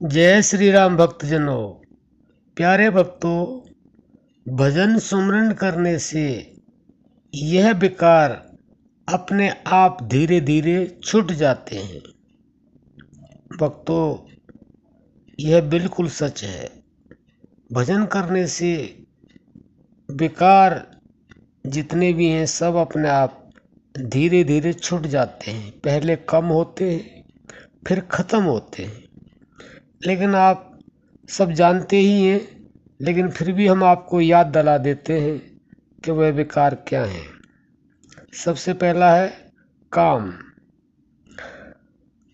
जय श्री राम भक्तजनों। प्यारे भक्तों, भजन सुमरन करने से यह विकार अपने आप धीरे धीरे छूट जाते हैं। भक्तों, यह बिल्कुल सच है। भजन करने से विकार जितने भी हैं सब अपने आप धीरे धीरे छूट जाते हैं। पहले कम होते हैं, फिर खत्म होते हैं। लेकिन आप सब जानते ही हैं, लेकिन फिर भी हम आपको याद दिला देते हैं कि वह विकार क्या हैं। सबसे पहला है काम।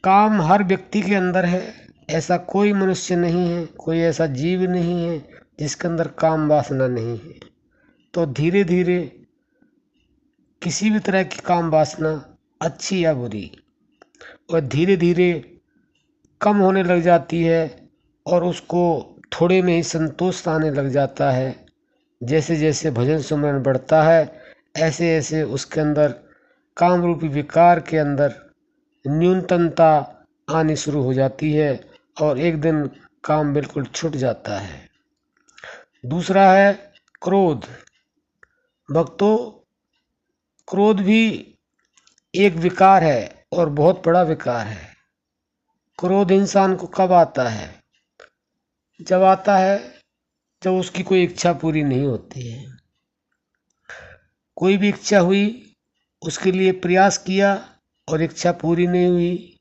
काम हर व्यक्ति के अंदर है। ऐसा कोई मनुष्य नहीं है, कोई ऐसा जीव नहीं है जिसके अंदर काम वासना नहीं है। तो धीरे धीरे किसी भी तरह की काम वासना, अच्छी या बुरी, वह धीरे धीरे कम होने लग जाती है और उसको थोड़े में ही संतोष आने लग जाता है। जैसे जैसे भजन सुमरन बढ़ता है, ऐसे ऐसे उसके अंदर काम रूपी विकार के अंदर न्यूनतमता आनी शुरू हो जाती है और एक दिन काम बिल्कुल छूट जाता है। दूसरा है क्रोध। भक्तों, क्रोध भी एक विकार है और बहुत बड़ा विकार है। क्रोध इंसान को कब आता है? जब आता है जब उसकी कोई इच्छा पूरी नहीं होती है। कोई भी इच्छा हुई, उसके लिए प्रयास किया और इच्छा पूरी नहीं हुई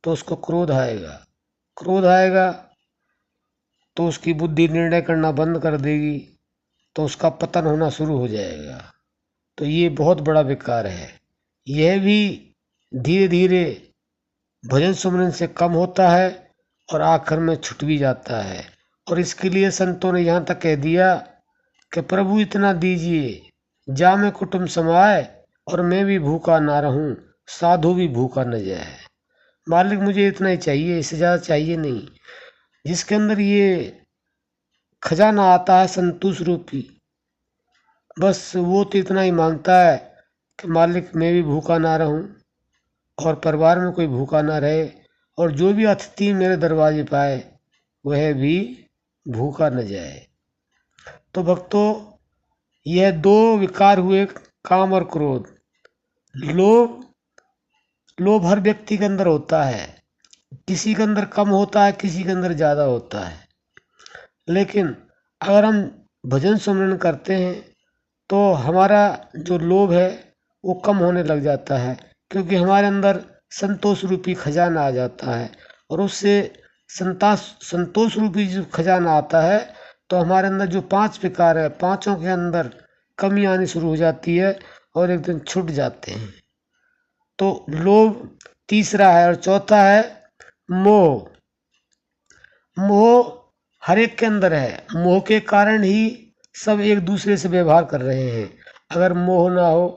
तो उसको क्रोध आएगा। क्रोध आएगा तो उसकी बुद्धि निर्णय करना बंद कर देगी, तो उसका पतन होना शुरू हो जाएगा। तो ये बहुत बड़ा विकार है। यह भी धीरे धीरे भजन सुमरन से कम होता है और आखिर में छूट भी जाता है। और इसके लिए संतों ने यहाँ तक कह दिया कि प्रभु इतना दीजिए, जामे कुटुम्ब समाए और मैं भी भूखा ना रहूं, साधु भी भूखा न जाए। मालिक मुझे इतना ही चाहिए, इससे ज़्यादा चाहिए नहीं। जिसके अंदर ये खजाना आता है संतोष रूपी, बस वो तो इतना ही मांगता है कि मालिक मैं भी भूखा ना रहूं और परिवार में कोई भूखा ना रहे, और जो भी अतिथि मेरे दरवाजे पे आए वह भी भूखा न जाए। तो भक्तों, यह दो विकार हुए, काम और क्रोध। लोभ, लोभ हर व्यक्ति के अंदर होता है। किसी के अंदर कम होता है, किसी के अंदर ज़्यादा होता है। लेकिन अगर हम भजन सुमरन करते हैं तो हमारा जो लोभ है वो कम होने लग जाता है, क्योंकि हमारे अंदर संतोष रूपी खजाना आ जाता है। और उससे संतोष रूपी जो खजाना आता है तो हमारे अंदर जो पांच विकार है, पांचों के अंदर कमी आनी शुरू हो जाती है और एक दिन छूट जाते हैं। तो लोभ तीसरा है। और चौथा है मोह। मोह हर एक के अंदर है। मोह के कारण ही सब एक दूसरे से व्यवहार कर रहे हैं। अगर मोह ना हो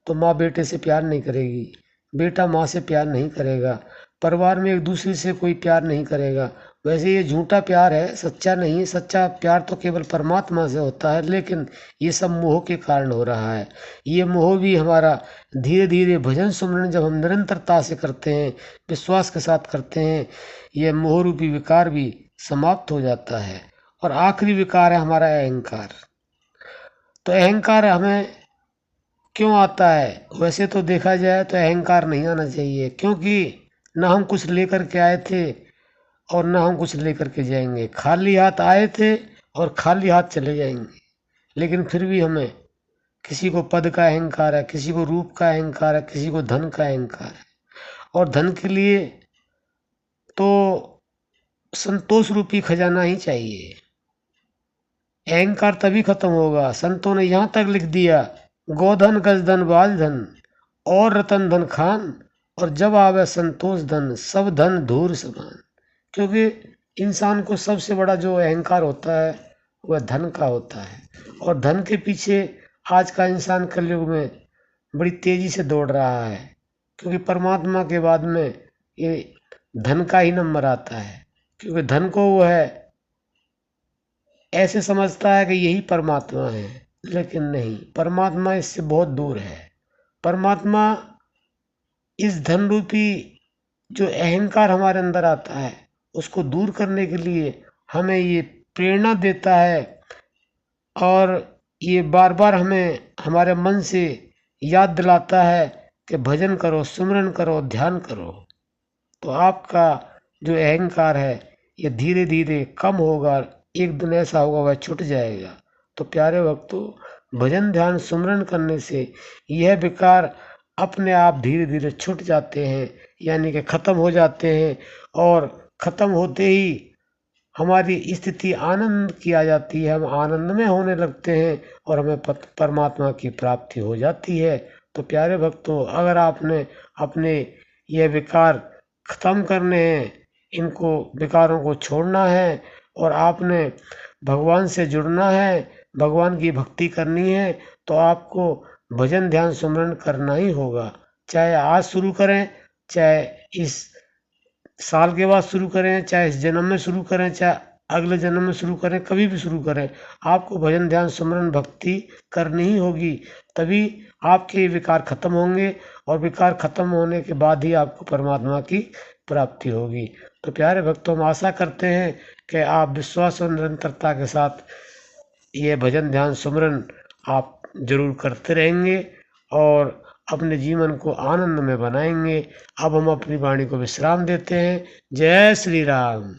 तो माँ बेटे से प्यार नहीं करेगी, बेटा माँ से प्यार नहीं करेगा, परिवार में एक दूसरे से कोई प्यार नहीं करेगा। वैसे ये झूठा प्यार है, सच्चा नहीं है। सच्चा प्यार तो केवल परमात्मा से होता है, लेकिन ये सब मोह के कारण हो रहा है। ये मोह भी हमारा धीरे धीरे भजन सुमरन जब हम निरंतरता से करते हैं, विश्वास के साथ करते हैं, ये मोह रूपी विकार भी समाप्त हो जाता है। और आखिरी विकार है हमारा अहंकार। तो अहंकार हमें क्यों आता है? वैसे तो देखा जाए तो अहंकार नहीं आना चाहिए, क्योंकि ना हम कुछ लेकर के आए थे और ना हम कुछ लेकर के जाएंगे। खाली हाथ आए थे और खाली हाथ चले जाएंगे। लेकिन फिर भी हमें किसी को पद का अहंकार है, किसी को रूप का अहंकार है, किसी को धन का अहंकार है। और धन के लिए तो संतोष रूपी खजाना ही चाहिए। अहंकार तभी खत्म होगा। संतों ने यहाँ तक लिख दिया, गोधन गजधन बाल धन और रतन धन खान, और जब आवे संतोष धन सब धन धूर समान। क्योंकि इंसान को सबसे बड़ा जो अहंकार होता है वह धन का होता है। और धन के पीछे आज का इंसान कलयुग में बड़ी तेजी से दौड़ रहा है, क्योंकि परमात्मा के बाद में ये धन का ही नंबर आता है। क्योंकि धन को वो है ऐसे समझता है कि यही परमात्मा है, लेकिन नहीं, परमात्मा इससे बहुत दूर है। परमात्मा इस धन रूपी जो अहंकार हमारे अंदर आता है उसको दूर करने के लिए हमें ये प्रेरणा देता है और ये बार बार हमें हमारे मन से याद दिलाता है कि भजन करो, सुमिरन करो, ध्यान करो। तो आपका जो अहंकार है ये धीरे धीरे कम होगा, एक दिन ऐसा होगा वह छूट जाएगा। तो प्यारे भक्तों, भजन ध्यान सुमिरन करने से यह विकार अपने आप धीरे धीरे छूट जाते हैं, यानी कि खत्म हो जाते हैं। और खत्म होते ही हमारी स्थिति आनंद की आ जाती है, हम आनंद में होने लगते हैं और हमें परमात्मा की प्राप्ति हो जाती है। तो प्यारे भक्तों, अगर आपने अपने ये विकार खत्म करने हैं, इनको विकारों को छोड़ना है और आपने भगवान से जुड़ना है, भगवान की भक्ति करनी है, तो आपको भजन ध्यान सुमिरन करना ही होगा। चाहे आज शुरू करें, चाहे इस साल के बाद शुरू करें, चाहे इस जन्म में शुरू करें, चाहे अगले जन्म में शुरू करें, कभी भी शुरू करें, आपको भजन ध्यान सुमिरन भक्ति करनी ही होगी। तभी आपके विकार खत्म होंगे और विकार खत्म होने के बाद ही आपको परमात्मा की प्राप्ति होगी। तो प्यारे भक्तों, हम आशा करते हैं कि आप विश्वास और निरंतरता के साथ ये भजन ध्यान सुमिरन आप जरूर करते रहेंगे और अपने जीवन को आनंद में बनाएंगे। अब हम अपनी वाणी को विश्राम देते हैं। जय श्री राम।